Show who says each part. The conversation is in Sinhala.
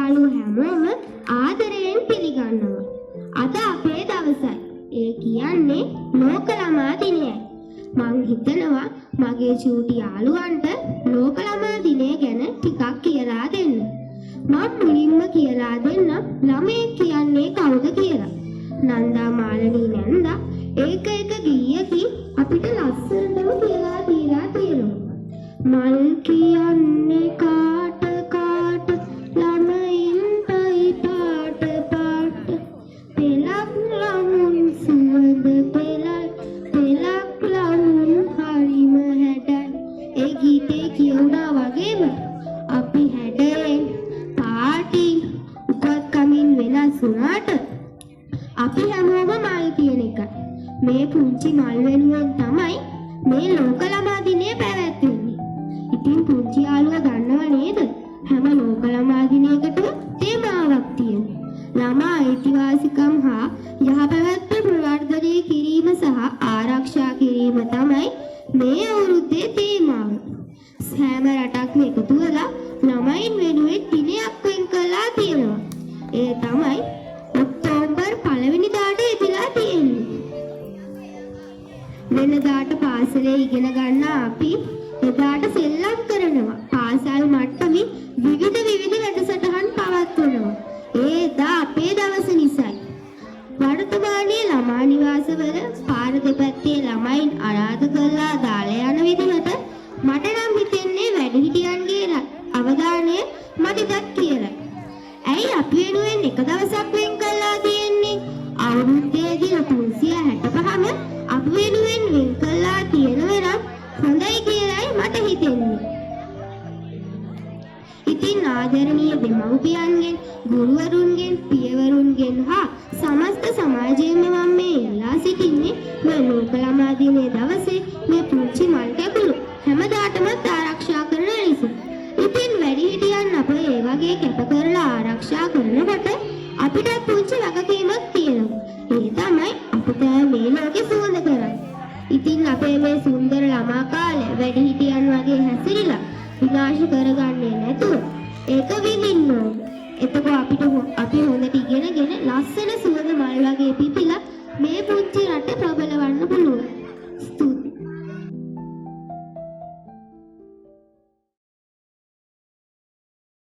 Speaker 1: යාළුවෝ හැමෝම ආදරයෙන් පිළිගන්නවා. අද අපේ දවසයි. ඒ කියන්නේ ලෝක ළමා දිනයයි. මං හිතනවා මගේ චූටි යාළුවන්ට ලෝක ළමා දිනය ගැන ටිකක් කියලා දෙන්න. මම මුලින්ම කියලා දෙන්න ළමයෙක් කියන්නේ කවුද කියලා. නන්දා මාළනී නැන්දා ඒක ගීයකින් අපිට ලස්සනටම කියලා දීලා තියෙනවා. මල් කියන්නේ කාට කාට ළමයින්ටයි පාට පාට පෙලක් ලමුන් සුවඳ පෙලයි පෙලක් ලමුන් හරිම හැඩයි. ඒ ගීතේ කියුණා වගේම අපි හැඩයෙන් පාටින් උගත්කමින් වෙනස් වුණාට අපි හැමෝම මල් කියන එක. මේ පුංචි මල් වෙනුවෙන් තමයි මේ ලෝක ළමා දිනය පැවැත්වෙන්නේ. ඉතින් පුංචි යාළුවා දන්නව නේද? හැම ලෝක ළමා දිනයකටම තේමාවක් තියෙනවා. ළමා අයිතිවාසිකම් හා යහපැවැත්ම ප්‍රවර්ධනය කිරීම සහ ආරක්ෂා කිරීම තමයි මේ අවුරුද්දේ තේමාව. හැම රටක්ම එකතු වෙලා ළමයින් වෙනුවෙන් දිනයක් වෙන් කළා තියෙනවා. ඒ තමයි ඔක්තෝබර් 1 වෙනිදාට එදිලා තියෙන්නේ. වෙනදාට පාසලේ ඉගෙන ගන්න අපි එදාට සෙල්ලම් කරනවා. පාසල් මට්ටමින් විවිධ වැඩසටහන් පවත්වනවා. ඒදා අපේ දවස නිසායි. වර්තමානයේ ළමා නිවාසවල පාර දෙපැත්තේ ළමයින් අනාථ කරලා දාලා යන විදිහට මට නම් හිතෙන්නේ වැඩිහිටියන්ගේ අවධානය මදිටත් කියලා. ඇයි අපි වෙනුවෙන් එක දවසක් වෙන් කළා තියෙන්නේ? අවුරුද්දේදී 365ම අපි වෙනුවෙන් වෙන් කළා තියෙනවා නම් හොඳයි කියලායි මට හිතෙන්නේ. ඉතින් ආදරණීය දෙමව්පියන්ගෙන්, ගුරුවරුන්ගෙන්, පියවරුන්ගෙන් හා සමස්ත සමාජයෙන්ම මම මේ ඉල්ලා සිටින්නේ මේ ලෝක ළමා දිනයේ දවසේ මේ පුංචි මල් කැකුළු හැමදාටම ආරක්ෂා කරන ලෙස. ඉතින් වැඩිහිටියන් අප ඒ වගේ කැප කරලා ආරක්ෂා කරනකොට අපිට පුංචි වගකීමක් තියෙනවා. ඒ තමයි අපිට මේ ලෝකේ සුවඳ කරන්න. ඉතින් අපේ මේ සුන්දර ළමා කාලය වැඩිහිටියන් වගේ හැසිරিলা විනාශ කරගන්නේ නැතුව ඒක විඳින්න ඕනේ. එතකොට අපි හොඳට ඉගෙනගෙන ලස්සන සුවඳ මල් වගේ